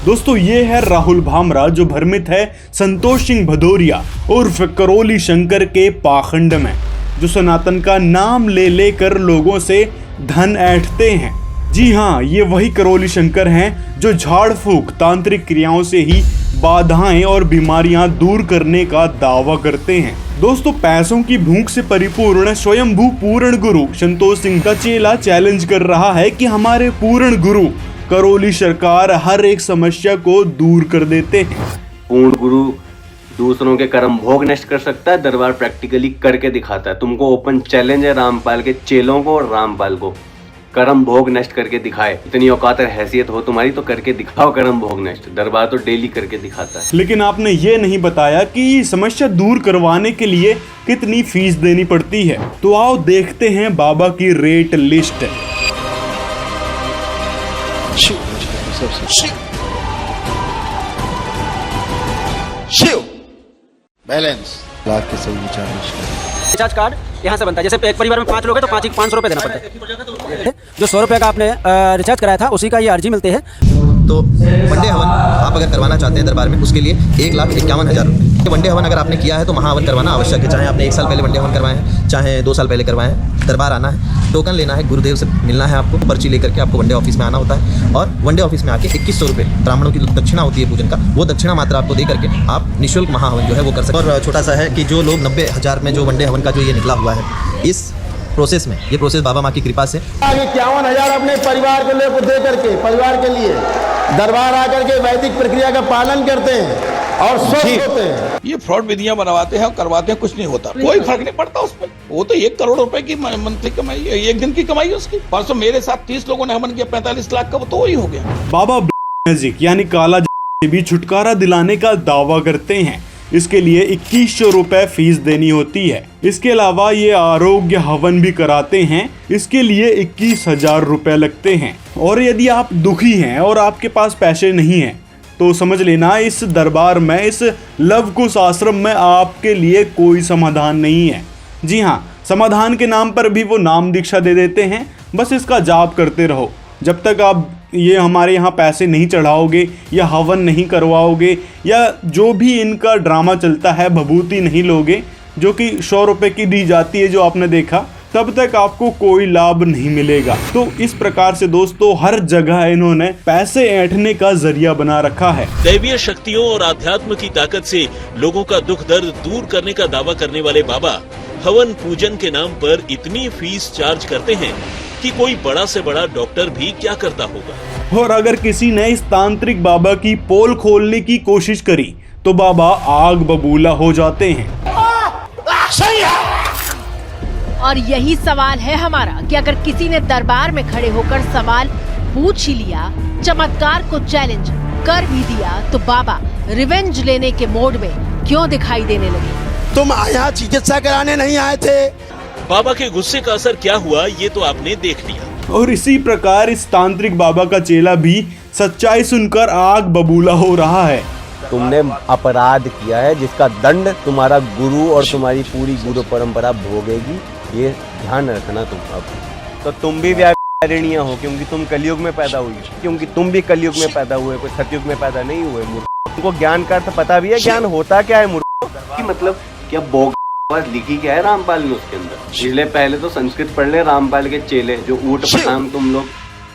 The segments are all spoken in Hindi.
दोस्तों ये है राहुल भामरा, जो भ्रमित है संतोष सिंह भदौरिया उर्फ करौली शंकर के पाखंड में, जो सनातन का नाम ले लेकर लोगों से धन ऐंठते हैं। जी हाँ, ये वही करौली शंकर हैं जो झाड़ फूक तांत्रिक क्रियाओं से ही बाधाएं और बीमारियां दूर करने का दावा करते हैं। दोस्तों पैसों की भूख से परिपूर्ण स्वयंभू पूर्ण गुरु संतोष सिंह का चेला चैलेंज कर रहा है कि हमारे पूर्ण गुरु करौली सरकार हर एक समस्या को दूर कर देते हैं। पूर्ण गुरु दूसरों के कर्म भोग नष्ट कर सकता है, दरबार प्रैक्टिकली करके दिखाता है। तुमको ओपन चैलेंज है रामपाल के चेलों को और रामपाल को, कर्म भोग नष्ट करके दिखाए। इतनी औकात और हैसियत हो तुम्हारी तो करके दिखाओ कर्म भोग नष्ट। दरबार तो डेली करके दिखाता है। लेकिन आपने ये नहीं बताया कि समस्या दूर करवाने के लिए कितनी फीस देनी पड़ती है। तो आओ देखते हैं बाबा की रेट लिस्ट। बैलेंस लाख के सही रिचार्ज कार्ड यहाँ से बनता है। जैसे एक परिवार में 5 लोग हैं तो 500 रुपये देना पड़ता है। जो 100 रुपये का आपने रिचार्ज कराया था उसी का ये अर्जी मिलते हैं। तो वनडे हवन आप अगर करवाना चाहते हैं दरबार में, उसके लिए 1,51,000 रुपये। वनडे हवन अगर आपने किया है तो महाहवन करवाना आवश्यक है। चाहे आपने 1 साल पहले वनडे हवन करवाए हैं, चाहे 2 साल पहले करवाए हैं। दरबार आना है, टोकन लेना है, गुरुदेव से मिलना है, आपको पर्ची लेकर के आपको वनडे ऑफिस में आना होता है। और वनडे ऑफिस में आके 2100 रुपये ब्राह्मणों की दक्षिणा होती है पूजन का, वो दक्षिणा मात्रा आपको दे करके आप निःशुल्क महाहवन जो है वो कर सकते हैं। और छोटा सा है कि जो लोग 90,000 में जो वनडे हवन का जो ये निकला हुआ है, इस प्रोसेस में, ये प्रोसेस बाबा माँ की कृपा से 51,000 अपने परिवार को लेकर दे करके परिवार के लिए दरबार आकर के वैदिक प्रक्रिया का पालन करते हैं और स्वस्थ होते हैं। ये फ्रॉड विधियां बनवाते हैं और करवाते हैं, कुछ नहीं होता, कोई फर्क नहीं पड़ता उस पर। वो तो 1 करोड़ रुपए की मंथली कमाई है, 1 दिन की कमाई है उसकी। परसों मेरे साथ 30 लोगों ने हवन किया, 45 लाख का, वो तो वही हो गया। बाबा मैजिक यानी काला से भी छुटकारा दिलाने का दावा करते हैं। इसके लिए 2100 रुपए फीस देनी होती है। इसके अलावा ये आरोग्य हवन भी कराते हैं, इसके लिए 21,000 रुपए लगते हैं। और यदि आप दुखी हैं और आपके पास पैसे नहीं हैं तो समझ लेना इस दरबार में, इस लव कुश आश्रम में आपके लिए कोई समाधान नहीं है। जी हाँ, समाधान के नाम पर भी वो नाम दीक्षा दे देते हैं। बस इसका जाप करते रहो। जब तक आप ये हमारे यहाँ पैसे नहीं चढ़ाओगे या हवन नहीं करवाओगे या जो भी इनका ड्रामा चलता है, भभूति नहीं लोगे जो कि 100 रुपये की दी जाती है जो आपने देखा, तब तक आपको कोई लाभ नहीं मिलेगा। तो इस प्रकार से दोस्तों हर जगह इन्होंने पैसे ऐंठने का जरिया बना रखा है। दैवीय शक्तियों और आध्यात्म की ताकत से लोगों का दुख दर्द दूर करने का दावा करने वाले बाबा हवन पूजन के नाम पर इतनी फीस चार्ज करते हैं कि कोई बड़ा से बड़ा डॉक्टर भी क्या करता होगा। और अगर किसी ने इस तांत्रिक बाबा की पोल खोलने की कोशिश करी तो बाबा आग बबूला हो जाते हैं। और यही सवाल है हमारा कि अगर किसी ने दरबार में खड़े होकर सवाल पूछ ही लिया, चमत्कार को चैलेंज कर भी दिया, तो बाबा रिवेंज लेने के मोड में क्यों दिखाई देने लगे? तुम यहाँ चिकित्सा कराने नहीं आए थे। बाबा के गुस्से का असर क्या हुआ ये तो आपने देख लिया। और इसी प्रकार इस तांत्रिक बाबा का चेला भी सच्चाई सुनकर आग बबूला हो रहा है। तुमने अपराध किया है जिसका दंड तुम्हारा गुरु और तुम्हारी पूरी गुरु परंपरा भोगेगी, ये ध्यान रखना तुम। अब तो तुम भी व्यापारणीय हो क्योंकि तुम कलयुग में पैदा हुई, क्योंकि तुम भी कलयुग में पैदा हुए, कोई सतयुग में पैदा नहीं हुए। मूर्ख तुमको ज्ञान का अर्थ पता भी है, ज्ञान होता क्या है मूर्ख की, मतलब क्या भोग लिखी क्या है रामपाल ने उसके अंदर। इसलिए पहले तो संस्कृत पढ़ ले रामपाल के चेले, जो ऊट पटांग तुम लोग।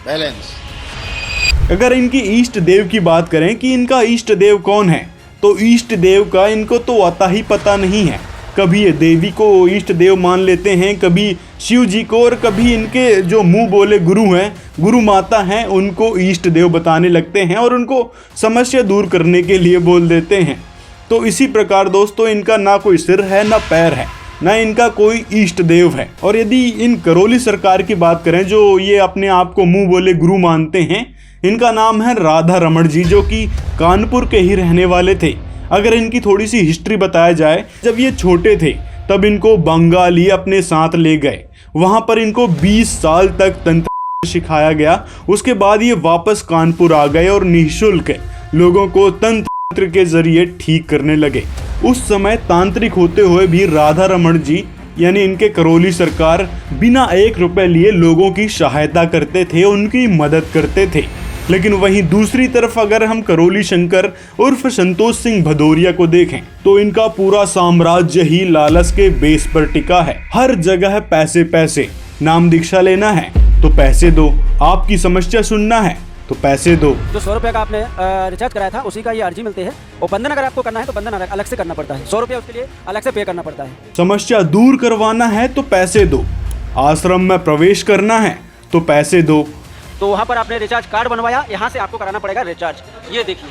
बैलेंस अगर इनकी इष्ट देव की बात करें कि इनका इष्ट देव कौन है, तो इष्ट देव का इनको तो अता ही पता नहीं है। कभी ये देवी को इष्ट देव मान लेते हैं, कभी शिव जी को, और कभी इनके जो मुंह बोले गुरु हैं, गुरु माता हैं, उनको इष्ट देव बताने लगते हैं और उनको समस्या दूर करने के लिए बोल देते हैं। तो इसी प्रकार दोस्तों इनका ना कोई सिर है ना पैर है, ना इनका कोई इष्ट देव है। और यदि इन करौली सरकार की बात करें जो ये अपने आप को मुंह बोले गुरु मानते हैं, इनका नाम है राधा रमण जी, जो कि कानपुर के ही रहने वाले थे। अगर इनकी थोड़ी सी हिस्ट्री बताया जाए, जब ये छोटे थे तब इनको बंगाली अपने साथ ले गए। वहाँ पर इनको 20 साल तक तंत्र सिखाया गया। उसके बाद ये वापस कानपुर आ गए और निःशुल्क लोगों को तंत्र के जरिए ठीक करने लगे। उस समय तांत्रिक होते हुए भी राधा रमण जी यानी इनके करौली सरकार बिना 1 रुपए लिए लोगों की सहायता करते थे, उनकी मदद करते थे। लेकिन वहीं दूसरी तरफ अगर हम करौली शंकर उर्फ संतोष सिंह भदौरिया को देखें तो इनका पूरा साम्राज्य ही लालच के बेस पर टिका है। हर जगह पैसे पैसे, नाम दीक्षा लेना है तो पैसे दो, आपकी समस्या सुनना है तो पैसे दो। जो 100 रुपये का आपने रिचार्ज कराया था उसी का ये अर्जी मिलते हैं, और बंधन अगर आपको करना है तो बंधन अलग से करना पड़ता है, 100 रुपये उसके लिए अलग से पे करना पड़ता है। समस्या दूर करवाना है तो पैसे दो, आश्रम में प्रवेश करना है तो पैसे दो। तो वहाँ पर आपने रिचार्ज कार्ड बनवाया, यहाँ से आपको कराना पड़ेगा रिचार्ज। ये देखिए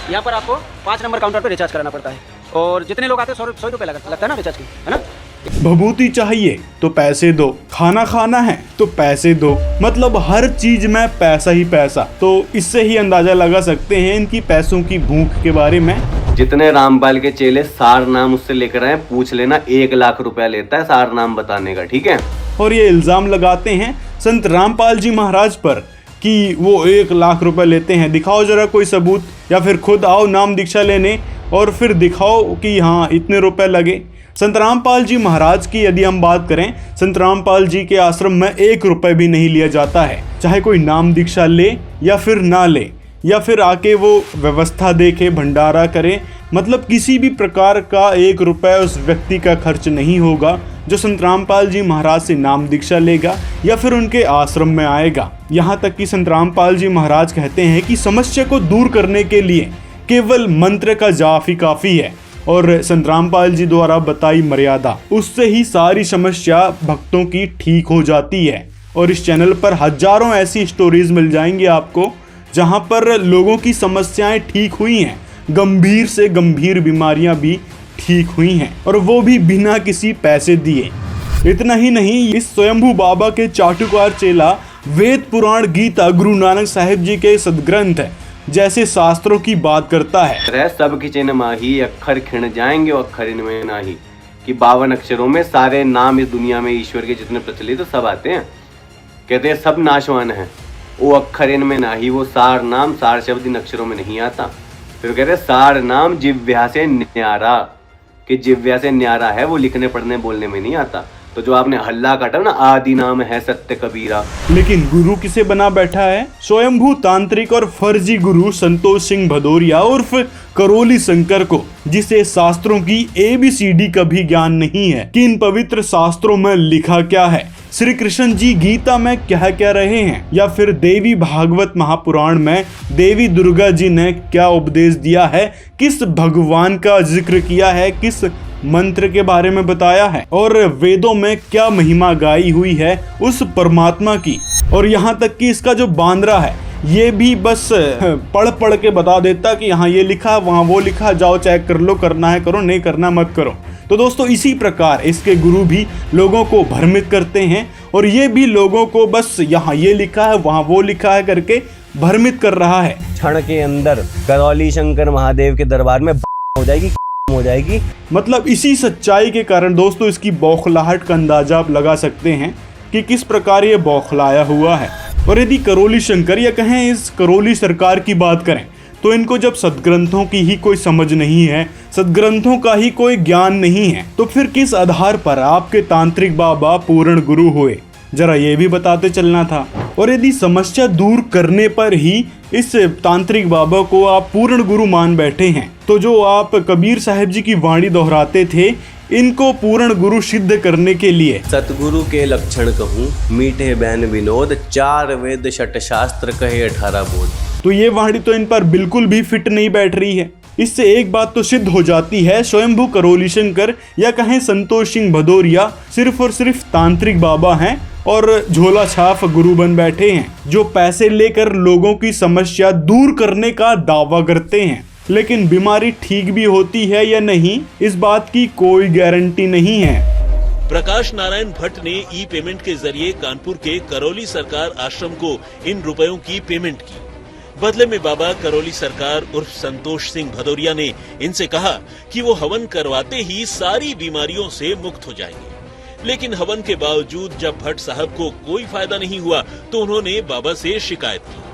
यहाँ पर आपको 5 नंबर काउंटर पर रिचार्ज कराना पड़ता है, और जितने लोग आते हैं 100 रुपये लगता है ना रिचार्ज की, है ना। भभूति चाहिए तो पैसे दो, खाना खाना है तो पैसे दो, मतलब हर चीज में पैसा ही पैसा। तो इससे ही अंदाजा लगा सकते हैं इनकी पैसों की भूख के बारे में। जितने रामपाल के चेले सार नाम उससे लेकर आए, पूछ लेना 1 लाख रुपया लेता है सार नाम बताने का, ठीक है। और ये इल्जाम लगाते हैं संत रामपाल जी महाराज पर कि वो 1 लाख रुपए लेते हैं। दिखाओ जरा कोई सबूत, या फिर खुद आओ नाम दीक्षा लेने और फिर दिखाओ कि हाँ इतने रुपए लगे। संत रामपाल जी महाराज की यदि हम बात करें, संत रामपाल जी के आश्रम में 1 रुपए भी नहीं लिया जाता है, चाहे कोई नाम दीक्षा ले या फिर ना ले, या फिर आके वो व्यवस्था देखे, भंडारा करे, मतलब किसी भी प्रकार का 1 रुपए उस व्यक्ति का खर्च नहीं होगा जो संत रामपाल जी महाराज से नाम दीक्षा लेगा या फिर उनके आश्रम में आएगा। यहाँ तक कि संत रामपाल जी महाराज कहते हैं कि समस्या को दूर करने के लिए केवल मंत्र का जाप ही काफ़ी है, और संत रामपाल जी द्वारा बताई मर्यादा, उससे ही सारी समस्या भक्तों की ठीक हो जाती है। और इस चैनल पर हजारों ऐसी स्टोरीज मिल जाएंगी आपको जहां पर लोगों की समस्याएं ठीक हुई हैं, गंभीर से गंभीर बीमारियां भी ठीक हुई हैं, और वो भी बिना किसी पैसे दिए। इतना ही नहीं, इस स्वयंभू बाबा के चाटुकार चेला वेद पुराण गीता गुरु नानक साहिब जी के सदग्रंथ जैसे शास्त्रों की बात करता है। सब की चिन्ह माही, अक्षर खिण जाएंगे और अक्षर इनमें नाही, कि 52 अक्षरों में सारे नाम इस दुनिया में ईश्वर के जितने प्रचलित तो सब आते हैं। कहते हैं सब नाशवान है, वो अक्षर इनमें नाही, वो सार नाम, सार शब्द इन अक्षरों में नहीं आता। फिर कहते हैं सार नाम जिव्या से न्यारा, कि जिव्या से न्यारा है, वो लिखने पढ़ने बोलने में नहीं आता। तो जो आपने हल्ला काटा ना, आदि नाम है सत्य कबीरा। लेकिन गुरु किसे बना बैठा है? स्वयंभू तांत्रिक और फर्जी गुरु संतोष सिंह भदौरिया उर्फ करौली शंकर को, जिसे शास्त्रों की ABCD का भी ज्ञान नहीं है कि इन पवित्र शास्त्रों में लिखा क्या है, श्री कृष्ण जी गीता में क्या कह रहे हैं, या फिर देवी भागवत महापुराण में देवी दुर्गा जी ने क्या उपदेश दिया है, किस भगवान का जिक्र किया है, किस मंत्र के बारे में बताया है, और वेदों में क्या महिमा गाई हुई है उस परमात्मा की। और यहाँ तक कि इसका जो बांद्रा है ये भी बस पढ़ पढ़ के बता देता कि यहाँ ये लिखा, वहाँ वो लिखा, जाओ चेक कर लो, करना है करो, नहीं करना मत करो। तो दोस्तों इसी प्रकार इसके गुरु भी लोगों को भ्रमित करते हैं, और ये भी लोगों को बस यहाँ ये लिखा है वहाँ वो लिखा है करके भ्रमित कर रहा है। क्षण के अंदर करौली शंकर महादेव के दरबार में हो जाएगी। मतलब इसी सच्चाई के कारण दोस्तों इसकी बौखलाहट का अंदाजा आप लगा सकते हैं कि किस प्रकार ये बौखलाया हुआ है। और यदि करौली शंकर या कहें इस करौली सरकार की बात करें तो इनको जब सदग्रंथों की ही कोई समझ नहीं है, सदग्रंथों का ही कोई ज्ञान नहीं है, तो फिर किस आधार पर आपके तांत्रिक बाबा पूर्ण गुरु हुए, जरा ये भी बताते चलना था। और यदि समस्या दूर करने पर ही इस तांत्रिक बाबा को आप पूर्ण गुरु मान बैठे हैं, तो जो आप कबीर साहिब जी की वाणी दोहराते थे, इनको पूर्ण गुरु सिद्ध करने के लिए सतगुरु के लक्षण कहूँ, मीठे बैन विनोद, 4 वेद 6 शास्त्र कहे 18 बोध, तो ये वाणी तो इन पर बिल्कुल भी फिट नहीं बैठ रही है। इससे एक बात तो सिद्ध हो जाती है, स्वयंभू करौली शंकर या कहें संतोष सिंह भदौरिया सिर्फ और सिर्फ तांत्रिक बाबा हैं और झोला छाप गुरु बन बैठे हैं, जो पैसे लेकर लोगों की समस्या दूर करने का दावा करते हैं। लेकिन बीमारी ठीक भी होती है या नहीं, इस बात की कोई गारंटी नहीं है। प्रकाश नारायण भट्ट ने ई-पेमेंट के जरिए कानपुर के करौली सरकार आश्रम को इन रुपयों की पेमेंट की। बदले में बाबा करौली सरकार उर्फ संतोष सिंह भदौरिया ने इनसे कहा कि वो हवन करवाते ही सारी बीमारियों से मुक्त हो जाएंगे। लेकिन हवन के बावजूद जब भट्ट साहब को कोई फायदा नहीं हुआ तो उन्होंने बाबा से शिकायत की,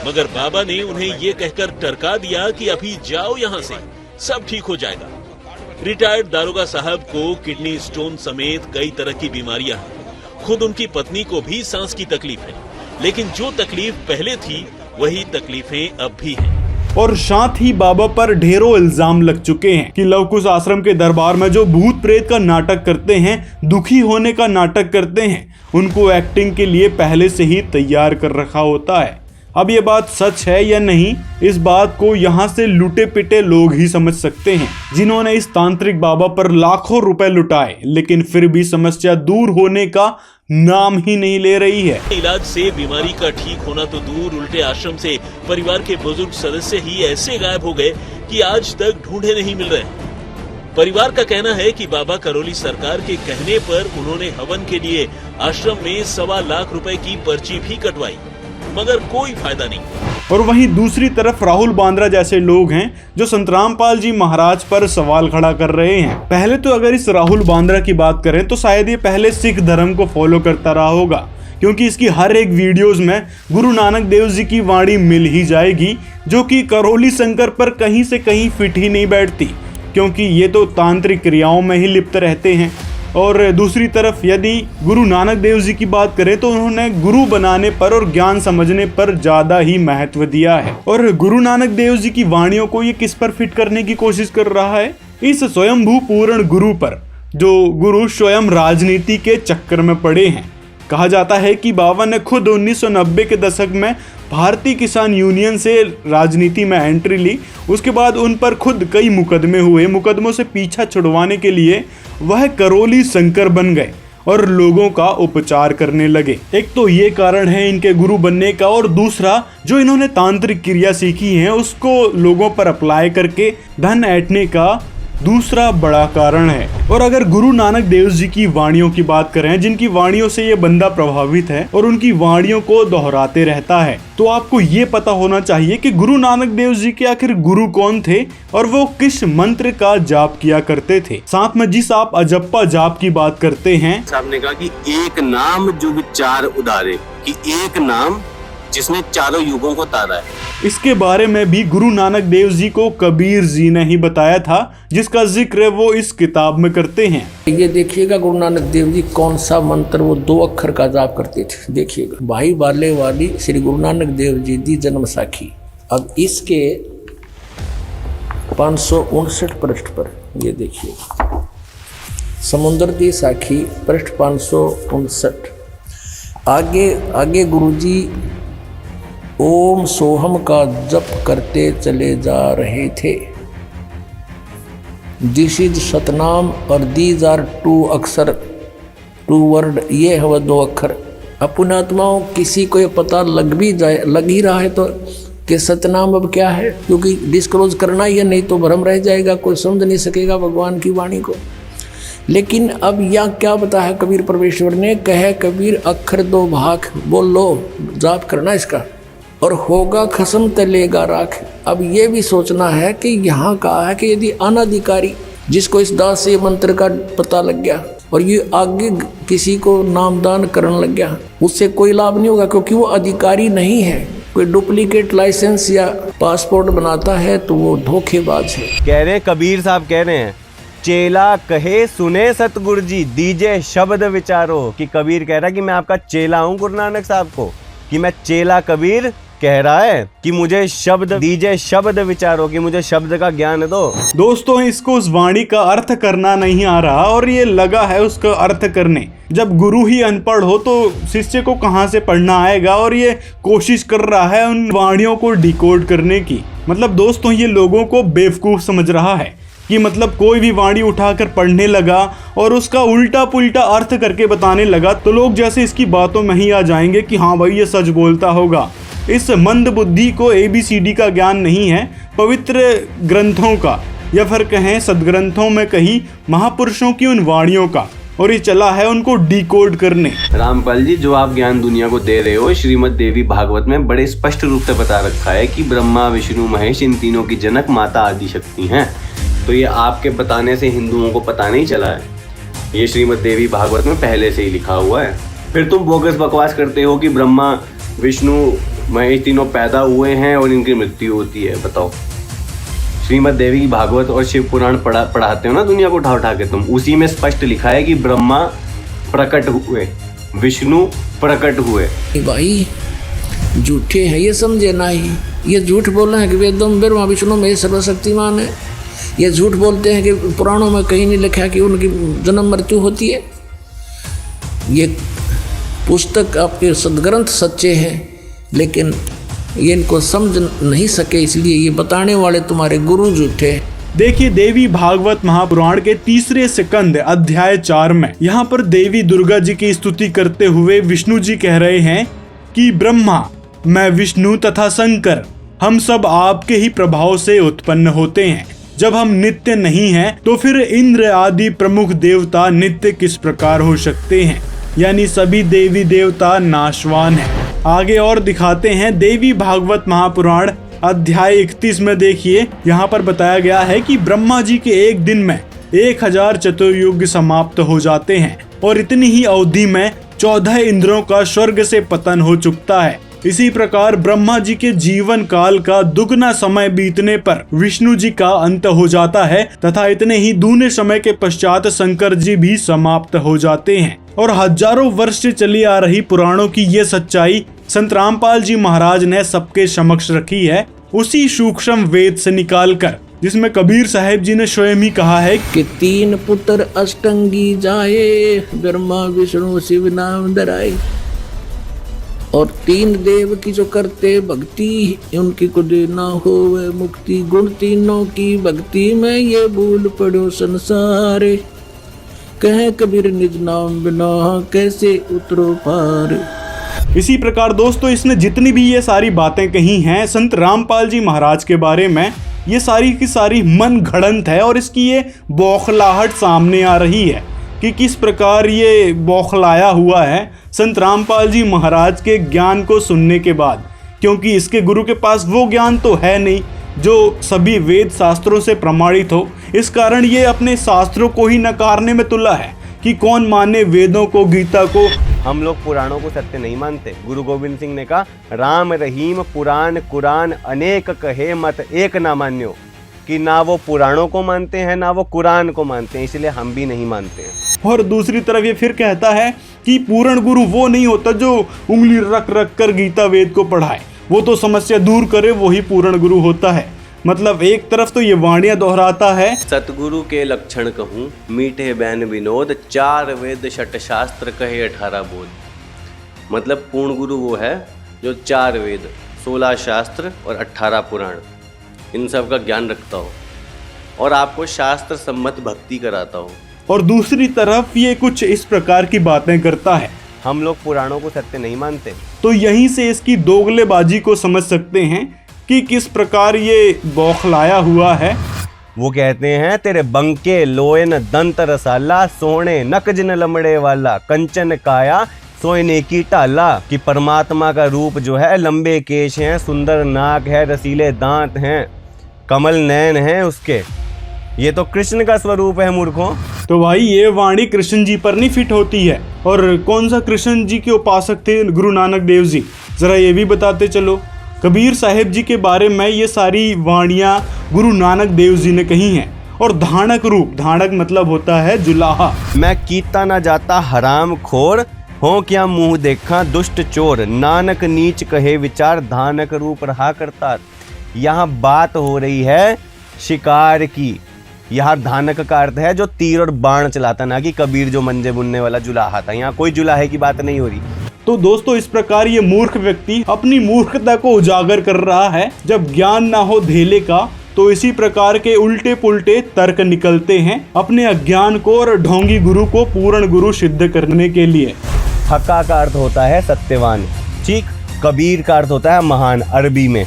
मगर बाबा ने उन्हें ये कहकर टरका दिया कि अभी जाओ यहाँ से, सब ठीक हो जाएगा। रिटायर्ड दारोगा साहब को किडनी स्टोन समेत कई तरह की बीमारियां हैं। खुद उनकी पत्नी को भी सांस की तकलीफ है, लेकिन जो तकलीफ पहले थी वही तकलीफें अब भी हैं। और साथ ही बाबा पर ढेरों इल्जाम लग चुके हैं कि लवकुश आश्रम के दरबार में जो भूत प्रेत का नाटक करते हैं, दुखी होने का नाटक करते हैं, उनको एक्टिंग के लिए पहले से ही तैयार कर रखा होता है। अब ये बात सच है या नहीं, इस बात को यहाँ से लुटे पिटे लोग ही समझ सकते हैं, जिन्होंने इस तांत्रिक बाबा पर लाखों रुपए लुटाए, लेकिन फिर भी समस्या दूर होने का नाम ही नहीं ले रही है। इलाज से बीमारी का ठीक होना तो दूर, उल्टे आश्रम से परिवार के बुजुर्ग सदस्य ही ऐसे गायब हो गए कि आज तक ढूंढे नहीं मिल रहे। परिवार का कहना है कि बाबा करौली सरकार के कहने पर उन्होंने हवन के लिए आश्रम में 1.25 लाख रुपए की पर्ची भी कटवाई, मगर कोई फायदा नहीं। और वहीं दूसरी तरफ राहुल बांद्रा जैसे लोग हैं जो संतरामपाल जी महाराज पर सवाल खड़ा कर रहे हैं। पहले तो अगर इस राहुल बांद्रा की बात करें तो शायद ये पहले सिख धर्म को फॉलो करता रहा होगा, क्योंकि इसकी हर एक वीडियोस में गुरु नानक देव जी की वाणी मिल ही जाएगी, जो कि करौली शंकर पर कहीं से कहीं फिट ही नहीं बैठती, क्योंकि ये तो तांत्रिक क्रियाओं में ही लिप्त रहते हैं। और दूसरी तरफ यदि गुरु नानक देव जी की बात करें तो उन्होंने गुरु बनाने पर और ज्ञान समझने पर ज्यादा ही महत्व दिया है। और गुरु नानक देव जी की वाणियों को ये किस पर फिट करने की कोशिश कर रहा है? इस स्वयंभू पूर्ण गुरु पर, जो गुरु स्वयं राजनीति के चक्कर में पड़े हैं। कहा जाता है कि बाबा ने खुद 1990 के दशक में भारतीय किसान यूनियन से राजनीति में एंट्री ली। उसके बाद उन पर खुद कई मुकदमे हुए। मुकदमों से पीछा छुड़वाने के लिए वह करौली शंकर बन गए और लोगों का उपचार करने लगे। एक तो ये कारण है इनके गुरु बनने का, और दूसरा जो इन्होंने तांत्रिक क्रिया सीखी है उसको लोगों पर अप्लाई करके धन ऐंठने का दूसरा बड़ा कारण है। और अगर गुरु नानक देव जी की वाणियों की बात करें, जिनकी वाणियों से ये बंदा प्रभावित है और उनकी वाणियों को दोहराते रहता है, तो आपको ये पता होना चाहिए कि गुरु नानक देव जी के आखिर गुरु कौन थे और वो किस मंत्र का जाप किया करते थे। साथ में जिस आप अजप्पा जाप की बात करते हैं, साहब ने कहा कि एक नाम जुग चार उदारे, कि एक नाम जिसने चारों युगों को तारा है। इसके बारे में भी गुरु नानक देव जी को कबीर जी ने ही बताया था, जिसका जिक्र वो इस किताब में करते हैं। ये देखिएगा गुरु नानक देव जी कौन सा मंत्र वो 2 अक्षर का जाप करते थे। देखिएगा, भाई वाले वाली श्री गुरु नानक देव जी दी जन्म साखी। अब इसके 559 पृष्ठ पर ये देखिए, समुद्र दी साखी पृष्ठ 559। आगे गुरुजी ओम सोहम का जप करते चले जा रहे थे। दिस इज सतनाम और दीज आर 2 अक्षर 2 वर्ड, ये है वह 2 अक्षर। अपुणात्माओं किसी को ये पता लग ही रहा है तो कि सतनाम अब क्या है, क्योंकि डिस्क्लोज करना ही है, नहीं तो भ्रम रह जाएगा, कोई समझ नहीं सकेगा भगवान की वाणी को। लेकिन अब यहाँ क्या बताया कबीर परमेश्वर ने, कहे कबीर अक्षर 2 भाग बोलो, जाप करना इसका और होगा खसम तलेगा राख। अब ये भी सोचना है कि यहाँ कहा है कि यदि अनाधिकारी जिसको इस दास से मंत्र का पता लग गया और ये आगे किसी को नामदान करने लग गया, उससे कोई लाभ नहीं होगा, क्योंकि वो अधिकारी नहीं है। कोई डुप्लीकेट लाइसेंस या पासपोर्ट बनाता है तो वो धोखेबाज है। कह रहे हैं कबीर साहब कह रहे हैं, चेला कहे सुने सतगुरु जी दीजे शब्द विचारो। कि कबीर कह रहा है कि मैं आपका चेला हूँ गुरु नानक साहब को, कि मैं चेला कबीर कह रहा है कि मुझे शब्द दीजिए, शब्द विचारो, कि मुझे शब्द का ज्ञान दो। दोस्तों, इसको उस वाणी का अर्थ करना नहीं आ रहा और ये लगा है उसका अर्थ करने। जब गुरु ही अनपढ़ हो तो शिष्य को कहाँ से पढ़ना आएगा, और ये कोशिश कर रहा है उन वाणियों को डिकोड करने की। मतलब दोस्तों, ये लोगों को बेवकूफ समझ रहा है कि मतलब कोई भी वाणी उठाकर पढ़ने लगा और उसका उल्टा पुल्टा अर्थ करके बताने लगा तो लोग जैसे इसकी बातों में ही आ जाएंगे कि हाँ भाई ये सच बोलता होगा। इस मंद बुद्धि को ABCD का ज्ञान नहीं है, पवित्र ग्रंथों का या फिर कहें सदग्रंथों में कही महापुरुषों की उन वाणियों का, और ये चला है उनको डिकोड करने। रामपाल जी, जो आप ज्ञान दुनिया को दे रहे हो, श्रीमद् देवी भागवत में बड़े स्पष्ट रूप से बता रखा है कि ब्रह्मा विष्णु महेश इन तीनों की जनक माता आदि शक्ति हैं। तो ये आपके बताने से हिंदुओं को पता नहीं चला है, ये श्रीमद् देवी भागवत में पहले से ही लिखा हुआ है। फिर तुम बोगस बकवास करते हो कि ब्रह्मा विष्णु महेश तीनों पैदा हुए हैं और इनकी मृत्यु होती है। बताओ, श्रीमद् देवी भागवत और शिव पुराण पढ़ाते हो ना दुनिया को उठा उठा के तुम, उसी में स्पष्ट लिखा है कि ब्रह्मा प्रकट हुए, विष्णु प्रकट हुए। भाई झूठे हैं, ये समझे ना ही। ये झूठ बोल रहे हैं कि वेदों में ब्रह्मा विष्णु में सर्वशक्तिमान है। ये झूठ बोलते हैं कि पुराणों में कहीं नहीं लिखा कि उनकी जन्म मृत्यु होती है। ये पुस्तक आपके सदग्रंथ सच्चे हैं, लेकिन ये इनको समझ नहीं सके, इसलिए ये बताने वाले तुम्हारे गुरु झूठे हैं। देखिए देवी भागवत महापुराण के 3 स्कंद अध्याय 4 में यहाँ पर देवी दुर्गा जी की स्तुति करते हुए विष्णु जी कह रहे हैं कि ब्रह्मा, मैं विष्णु तथा शंकर, हम सब आपके ही प्रभाव से उत्पन्न होते हैं। जब हम नित्य नहीं हैं, तो फिर इंद्र आदि प्रमुख देवता नित्य किस प्रकार हो सकते हैं? यानी सभी देवी देवता नाशवान हैं। आगे और दिखाते हैं देवी भागवत महापुराण अध्याय 31 में। देखिए यहाँ पर बताया गया है कि ब्रह्मा जी के एक दिन में 1000 चतुर्युग समाप्त हो जाते हैं और इतनी ही अवधि में 14 इंद्रों का स्वर्ग से पतन हो चुकता है। इसी प्रकार ब्रह्मा जी के जीवन काल का दुगना समय बीतने पर विष्णु जी का अंत हो जाता है तथा इतने ही दूने समय के पश्चात शंकर जी भी समाप्त हो जाते हैं। और हजारों वर्ष से चली आ रही पुराणों की ये सच्चाई संत रामपाल जी महाराज ने सबके समक्ष रखी है, उसी सूक्ष्म वेद से निकालकर, जिसमें कबीर साहब जी ने स्वयं ही कहा है कि 3 पुत्र अष्टंगी जाए, ब्रह्मा विष्णु शिव नाम धराए। और 3 देव की जो करते भक्ति, उनकी को देना हो वह मुक्ति। गुण तीनों की भक्ति में ये भूल पड़ो संसारे, कहे कबीर निज नाम बिना कैसे उतरो पार। इसी प्रकार दोस्तों इसने जितनी भी ये सारी बातें कही हैं संत रामपाल जी महाराज के बारे में, ये सारी की सारी मन घड़ंत है और इसकी ये बौखलाहट सामने आ रही है कि किस प्रकार ये बौखलाया हुआ है संत रामपाल जी महाराज के ज्ञान को सुनने के बाद, क्योंकि इसके गुरु के पास वो ज्ञान तो है नहीं जो सभी वेद शास्त्रों से प्रमाणित हो। इस कारण ये अपने शास्त्रों को ही नकारने में तुला है कि कौन माने वेदों को, गीता को। हम लोग पुराणों को सत्य नहीं मानते। गुरु गोविंद सिंह ने कहा, राम रहीम पुराण कुरान अनेक कहे मत एक ना मान्यो, कि ना वो पुराणों को मानते हैं ना वो कुरान को मानते हैं, इसलिए हम भी नहीं मानते हैं। और दूसरी तरफ ये फिर कहता है कि पूर्ण गुरु वो नहीं होता जो उंगली रख रख कर गीता वेद को पढ़ाए, वो तो समस्या दूर करे, वही पूर्ण गुरु होता है। मतलब एक तरफ तो ये वाणियां दोहराता है, सतगुरु के लक्षण कहूँ मीठे बैन विनोद, 4 वेद 6 शास्त्र कहे 18 बोध। मतलब पूर्ण गुरु वो है जो 4 वेद 16 शास्त्र और 18 पुराण इन सब का ज्ञान रखता हो और आपको शास्त्र सम्मत भक्ति कराता हो। और दूसरी तरफ ये कुछ इस प्रकार की बातें करता है। हम लोग पुराणों को सत्य नहीं मानते, तो यहीं से इसकी दोगलेबाजी को समझ सकते हैं कि किस प्रकार ये बौखलाया हुआ है। वो कहते हैं, तेरे बंके लोयन दंत रसाला, सोने नक जिन लमड़े वाला, कंचन काया सोने की टाला। कि परमात्मा का रूप जो है लंबे केश हैं, सुंदर नाक है, रसीले दांत हैं, कमल नयन हैं उसके। ये तो कृष्ण का स्वरूप है मूर्खों। तो भाई ये वाणी कृष्ण जी पर नहीं फिट होती है। और कौन सा कृष्ण जी के उपासक थे गुरु नानक देव जी, जरा ये भी बताते चलो। कबीर साहिब जी के बारे में ये सारी वाणियाँ गुरु नानक देव जी ने कही हैं। और धानक रूप, धानक मतलब होता है जुलाहा। मैं कीता ना जाता हराम खोर, हो क्या मुंह देखा दुष्ट चोर, नानक नीच कहे विचार, धानक रूप रहा करता। यहाँ बात हो रही है शिकार की। यहाँ धानक का अर्थ है जो तीर और बाण चलाता, ना कि कबीर जो मंजे बुनने वाला जुलाहा था। यहाँ कोई जुलाहे की बात नहीं हो रही। तो दोस्तों इस प्रकार ये मूर्ख व्यक्ति अपनी मूर्खता को उजागर कर रहा है। जब ज्ञान ना हो धेले का, तो इसी प्रकार के उल्टे पुल्टे तर्क निकलते हैं अपने अज्ञान को और ढोंगी गुरु को पूर्ण गुरु सिद्ध करने के लिए। हक्का का अर्थ होता है सत्यवान, ठीक। कबीर का अर्थ होता है महान अरबी में।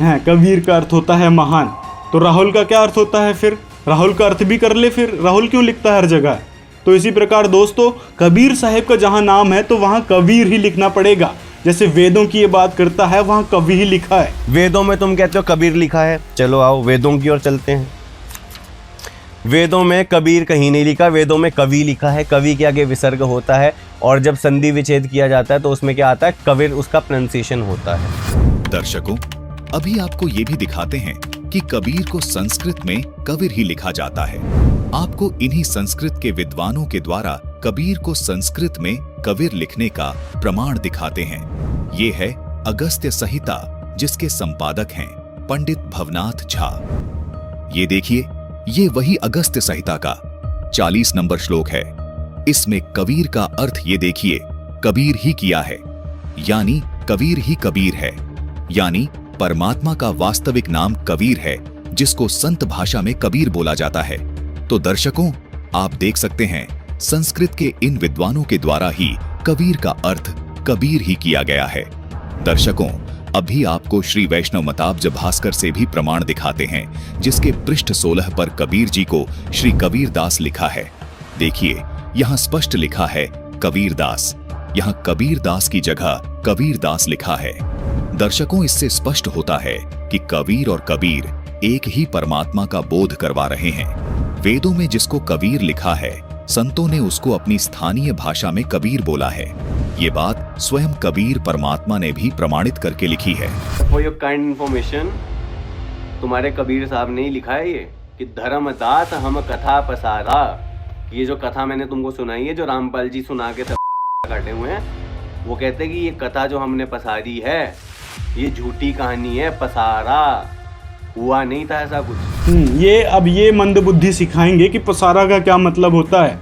कबीर का अर्थ होता है महान। तो राहुल का क्या अर्थ होता है फिर? राहुल का अर्थ भी कर ले फिर, राहुल क्यों लिखता है हर जगह? तो इसी प्रकार दोस्तों कबीर साहब का जहाँ नाम है तो वहाँ कबीर ही लिखना पड़ेगा। जैसे वेदों की ये बात करता है, वहाँ कवि ही लिखा है। वेदों में तुम कहते हो कबीर लिखा है, चलो आओ वेदों की ओर चलते हैं। वेदों में कबीर कहीं नहीं लिखा, वेदों में कवि लिखा है। कवि के आगे विसर्ग होता है और जब संधि विच्छेद किया जाता है तो उसमें क्या आता है, कबीर, उसका प्रोनाउंसिएशन होता है। दर्शकों, अभी आपको ये भी दिखाते हैं कि कबीर को संस्कृत में कबीर ही लिखा जाता है। आपको इन्हीं संस्कृत के विद्वानों के द्वारा कबीर को संस्कृत में कबीर लिखने का प्रमाण दिखाते हैं। ये है अगस्त्य संहिता, जिसके संपादक हैं पंडित भवनाथ झा। ये देखिए, ये वही अगस्त्य संहिता का 40 नंबर श्लोक है। इसमें कबीर का अर्थ ये देखिए, कबीर ही किया है, यानी कबीर ही कबीर है, यानी परमात्मा का वास्तविक नाम कबीर है, जिसको संत भाषा में कबीर बोला जाता है। तो दर्शकों, आप देख सकते हैं संस्कृत के इन विद्वानों के द्वारा ही कबीर का अर्थ कबीर ही किया गया है। दर्शकों, अभी आपको श्री वैष्णव मताब्ज भास्कर से भी प्रमाण दिखाते हैं, जिसके पृष्ठ 16 पर कबीर जी को श्री कबीर दास लिखा है। देखिए, यहाँ स्पष्ट लिखा है कबीर दास, यहाँ कबीर दास की जगह कबीर दास लिखा है। दर्शकों, इससे स्पष्ट होता है कि कबीर और कबीर एक ही परमात्मा का बोध करवा रहे हैं। वेदों में जिसको कबीर लिखा है, संतों ने उसको अपनी स्थानीय भाषा में कबीर बोला है। ये बात स्वयं कबीर परमात्मा ने भी प्रमाणित करके लिखी है। फॉर योर काइंड इंफॉर्मेशन, तुम्हारे कबीर साहब ने ही लिखा है ये कि धर्मदास हम कथा पसारा। ये जो कथा मैंने तुमको सुनाई है, जो रामपाल जी सुना के सब काटे हुए हैं, वो कहते हैं कि ये कथा जो हमने पसारी है, ये झूठी कहानी है, पसारा हुआ नहीं था ऐसा कुछ। ये अब ये मंदबुद्धि सिखाएंगे कि पसारा का क्या मतलब होता है।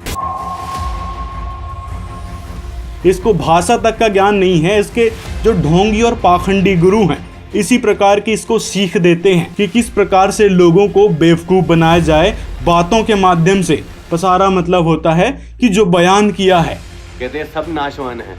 इसको भाषा तक का ज्ञान नहीं है। इसके जो ढोंगी और पाखंडी गुरु हैं, इसी प्रकार की इसको सीख देते हैं कि किस प्रकार से लोगों को बेवकूफ बनाया जाए बातों के माध्यम से। पसारा मतलब होता है कि जो बयान किया है। कहते हैं सब नाशवान है,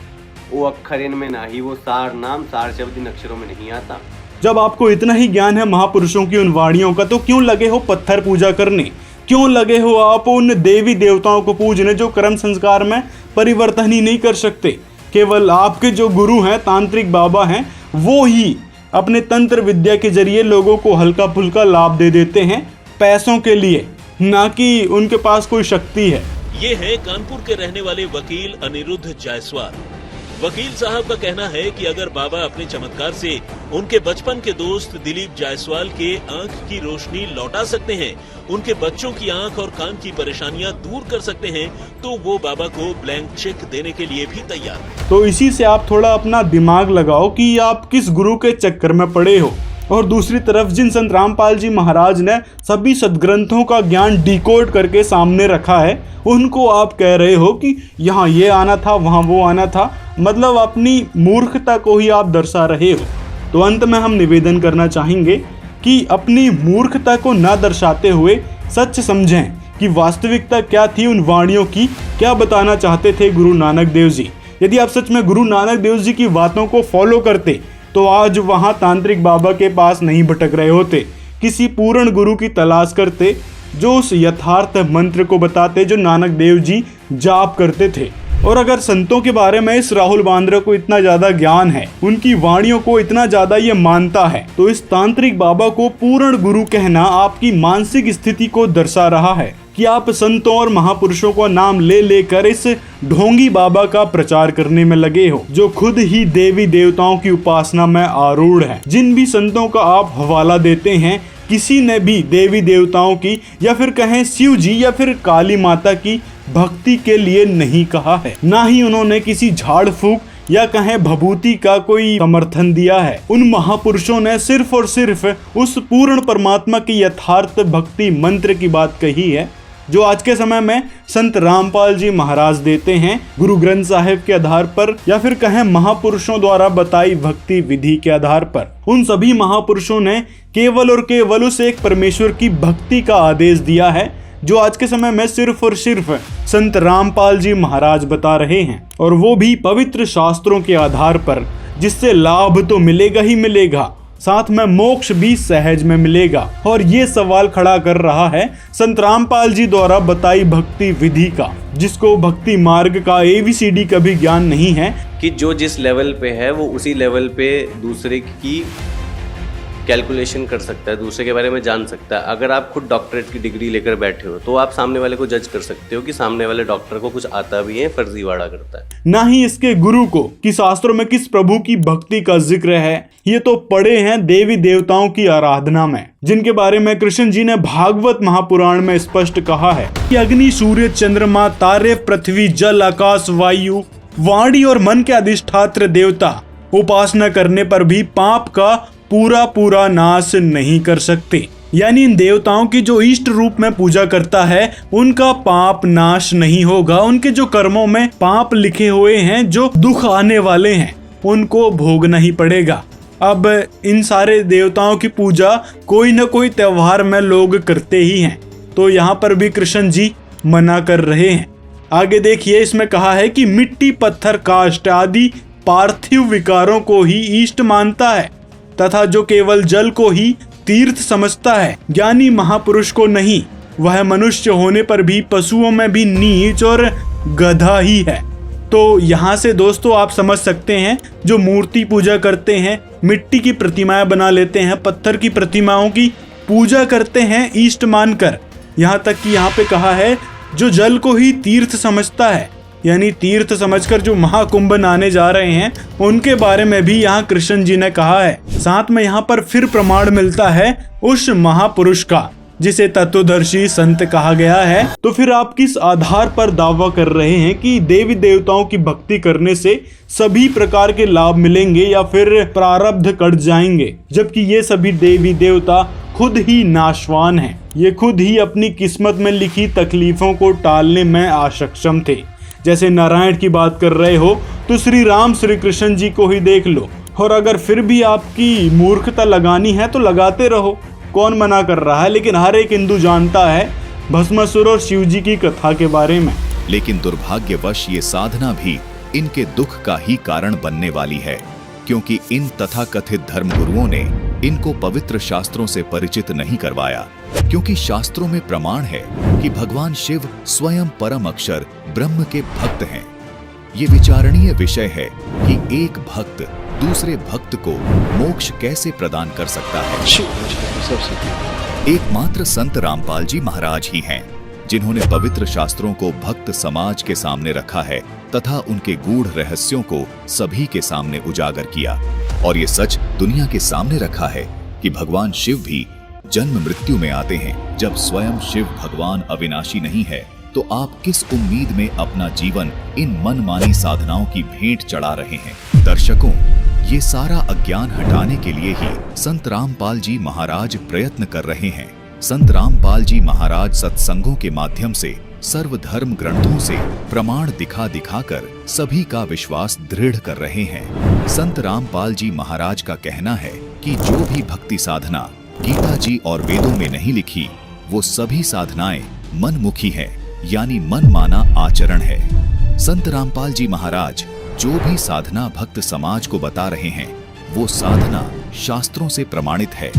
वो अक्षर इनमें ना ही, वो सार नाम सार शब्द इन अक्षरों में नहीं आता। जब आपको इतना ही ज्ञान है महापुरुषों की उन वाणियों का, तो क्यों लगे हो पत्थर पूजा करने? क्यों लगे हो आप उन देवी देवताओं को पूजने जो कर्म संस्कार में परिवर्तन ही नहीं कर सकते? केवल आपके जो गुरु हैं, तांत्रिक बाबा हैं, वो ही अपने तंत्र विद्या के जरिए लोगों को हल्का फुल्का लाभ दे देते हैं पैसों के लिए, ना कि उनके पास कोई शक्ति है। ये है कानपुर के रहने वाले वकील अनिरुद्ध जायसवाल। वकील साहब का कहना है कि अगर बाबा अपने चमत्कार से उनके बचपन के दोस्त दिलीप जायसवाल के आंख की रोशनी लौटा सकते हैं, उनके बच्चों की आंख और कान की परेशानियां दूर कर सकते हैं, तो वो बाबा को ब्लैंक चेक देने के लिए भी तैयार है। तो इसी से आप थोड़ा अपना दिमाग लगाओ कि आप किस गुरु के चक्कर में पड़े हो। और दूसरी तरफ जिन संत रामपाल जी महाराज ने सभी सदग्रंथों का ज्ञान डिकोड करके सामने रखा है, उनको आप कह रहे हो कि यहाँ ये आना था, वहाँ वो आना था। मतलब अपनी मूर्खता को ही आप दर्शा रहे हो। तो अंत में हम निवेदन करना चाहेंगे कि अपनी मूर्खता को ना दर्शाते हुए सच समझें कि वास्तविकता क्या थी, उन वाणियों की क्या बताना चाहते थे गुरु नानक देव जी। यदि आप सच में गुरु नानक देव जी की बातों को फॉलो करते, तो आज वहाँ तांत्रिक बाबा के पास नहीं भटक रहे होते, किसी पूर्ण गुरु की तलाश करते जो उस यथार्थ मंत्र को बताते जो नानक देव जी जाप करते थे। और अगर संतों के बारे में इस राहुल बांद्रा को इतना ज्यादा ज्ञान है, उनकी वाणियों को इतना ज्यादा ये मानता है, तो इस तांत्रिक बाबा को पूर्ण गुरु कहना आपकी मानसिक स्थिति को दर्शा रहा है कि आप संतों और महापुरुषों का नाम ले लेकर इस ढोंगी बाबा का प्रचार करने में लगे हो, जो खुद ही देवी देवताओं की उपासना में आरूढ़ है। जिन भी संतों का आप हवाला देते हैं, किसी ने भी देवी देवताओं की या फिर कहें शिव जी या फिर काली माता की भक्ति के लिए नहीं कहा है, ना ही उन्होंने किसी झाड़ फूक या कहें भभूति का कोई समर्थन दिया है। उन महापुरुषों ने सिर्फ और सिर्फ उस पूर्ण परमात्मा की यथार्थ भक्ति मंत्र की बात कही है, जो आज के समय में संत रामपाल जी महाराज देते हैं गुरु ग्रंथ साहिब के आधार पर या फिर कहें महापुरुषों द्वारा बताई भक्ति विधि के आधार पर। उन सभी महापुरुषों ने केवल और केवल उस एक परमेश्वर की भक्ति का आदेश दिया है, जो आज के समय में सिर्फ और सिर्फ संत रामपाल जी महाराज बता रहे हैं, और वो भी पवित्र शास्त्रों के आधार पर, जिससे लाभ तो मिलेगा ही मिलेगा, साथ में मोक्ष भी सहज में मिलेगा। और ये सवाल खड़ा कर रहा है संत रामपाल जी द्वारा बताई भक्ति विधि का, जिसको भक्ति मार्ग का ABCD का भी ज्ञान नहीं है, कि जो जिस लेवल पे है वो उसी लेवल पे दूसरे की कैलकुलेशन कर सकता है, दूसरे के बारे में जान सकता है। अगर आप खुद डॉक्टरेट की डिग्री लेकर बैठे हो, तो आप सामने वाले को जज कर सकते हो कि सामने वाले डॉक्टर को कुछ आता भी है, फर्जीवाड़ा करता है। ना ही इसके गुरु को कि शास्त्रों में किस प्रभु की भक्ति का जिक्र है, ये तो पड़े हैं देवी देवताओं की आराधना में, जिनके बारे में कृष्ण जी ने भागवत महापुराण में स्पष्ट कहा है कि अग्नि, सूर्य, चंद्रमा, तारे, पृथ्वी, जल, आकाश, वायु, वाणी और मन के अधिष्ठात्र देवता उपासना करने पर भी पाप का पूरा नाश नहीं कर सकते। यानी इन देवताओं की जो इष्ट रूप में पूजा करता है उनका पाप नाश नहीं होगा। उनके जो कर्मों में पाप लिखे हुए हैं, जो दुख आने वाले हैं, उनको भोगना ही पड़ेगा। अब इन सारे देवताओं की पूजा कोई न कोई त्योहार में लोग करते ही हैं, तो यहाँ पर भी कृष्ण जी मना कर रहे हैं। आगे देखिए, इसमें कहा है कि मिट्टी, पत्थर, काष्ठ आदि पार्थिव विकारों को ही इष्ट मानता है तथा जो केवल जल को ही तीर्थ समझता है, ज्ञानी महापुरुष को नहीं, वह मनुष्य होने पर भी पशुओं में भी नीच और गधा ही है। तो यहाँ से दोस्तों आप समझ सकते हैं, जो मूर्ति पूजा करते हैं, मिट्टी की प्रतिमाएं बना लेते हैं, पत्थर की प्रतिमाओं की पूजा करते हैं इष्ट मानकर। यहाँ तक कि यहाँ पे कहा है जो जल को ही तीर्थ समझता है, यानी तीर्थ समझकर जो महाकुंभ आने जा रहे हैं उनके बारे में भी यहाँ कृष्ण जी ने कहा है। साथ में यहाँ पर फिर प्रमाण मिलता है उस महापुरुष का जिसे तत्वदर्शी संत कहा गया है। तो फिर आप किस आधार पर दावा कर रहे हैं कि देवी देवताओं की भक्ति करने से सभी प्रकार के लाभ मिलेंगे या फिर प्रारब्ध कट जाएंगे, जबकि ये सभी देवी देवता खुद ही नाशवान हैं। ये खुद ही अपनी किस्मत में लिखी तकलीफों को टालने में असक्षम थे। जैसे नारायण की बात कर रहे हो तो श्री राम श्री कृष्ण जी को ही देख लो, और अगर फिर भी आपकी मूर्खता लगानी है तो लगाते रहो, कौन मना कर रहा है। लेकिन हर एक हिंदू जानता है भस्मासुर और शिव जी की कथा के बारे में। लेकिन दुर्भाग्यवश ये साधना भी इनके दुख का ही कारण बनने वाली है, क्योंकि इन तथाकथित धर्मगुरुओं ने इनको पवित्र शास्त्रों से परिचित नहीं करवाया। क्योंकि शास्त्रों में प्रमाण है कि भगवान शिव स्वयं परम अक्षर ब्रह्म के भक्त हैं। ये विचारणीय विषय है कि एक भक्त दूसरे भक्त को मोक्ष कैसे प्रदान कर सकता है। एकमात्र संत रामपाल जी महाराज ही हैं जिन्होंने पवित्र शास्त्रों को भक्त समाज के सामने रखा है तथा उनके गूढ़ रहस्यों को सभी के सामने उजागर किया। और ये सच दुनिया के सामने रखा है कि भगवान शिव भी जन्म मृत्यु में आते हैं। जब स्वयं शिव भगवान अविनाशी नहीं है तो आप किस उम्मीद में अपना जीवन इन मनमानी साधनाओं की भेंट चढ़ा रहे हैं। दर्शकों, ये सारा अज्ञान हटाने के लिए ही संत रामपाल जी महाराज प्रयत्न कर रहे हैं। संत रामपाल जी महाराज सत्संगों के माध्यम से सर्वधर्म ग्रंथों से प्रमाण दिखा दिखाकर सभी का विश्वास दृढ़ कर रहे हैं। संत रामपाल जी महाराज का कहना है कि जो भी भक्ति साधना गीता जी और वेदों में नहीं लिखी, वो सभी साधनाएं मनमुखी है, यानी मन माना आचरण है। संत रामपाल जी महाराज जो भी साधना भक्त समाज को बता रहे हैं, वो साधना शास्त्रों से प्रमाणित है,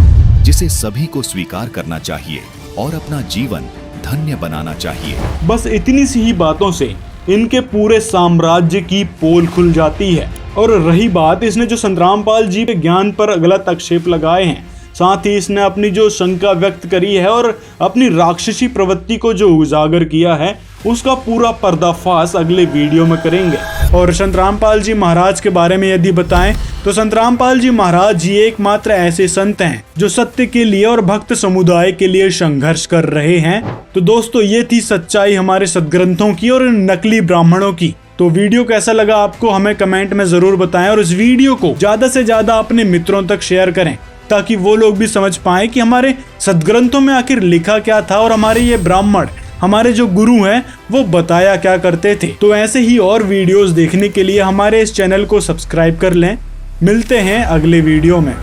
जिसे सभी को स्वीकार करना चाहिए और अपना जीवन धन्य बनाना चाहिए। बस इतनी सी ही बातों से इनके पूरे साम्राज्य की पोल खुल जाती है। और रही बात, इसने जो संत रामपाल जी के ज्ञान पर गलत आक्षेप लगाए हैं, साथ ही इसने अपनी जो शंका व्यक्त करी है और अपनी राक्षसी प्रवृत्ति को जो उजागर किया है, उसका पूरा पर्दाफाश अगले वीडियो में करेंगे। और संत रामपाल जी महाराज के बारे में यदि बताएं तो संत रामपाल जी महाराज जी एकमात्र ऐसे संत हैं जो सत्य के लिए और भक्त समुदाय के लिए संघर्ष कर रहे हैं। तो दोस्तों, ये थी सच्चाई हमारे सदग्रंथों की और नकली ब्राह्मणों की। तो वीडियो कैसा लगा आपको हमें कमेंट में जरूर बताएं, और इस वीडियो को ज्यादा से ज्यादा अपने मित्रों तक शेयर करें ताकि वो लोग भी समझ पाएं कि हमारे सदग्रंथों में आखिर लिखा क्या था और हमारे ये ब्राह्मण, हमारे जो गुरु हैं, वो बताया क्या करते थे। तो ऐसे ही और वीडियोस देखने के लिए हमारे इस चैनल को सब्सक्राइब कर लें। मिलते हैं अगले वीडियो में।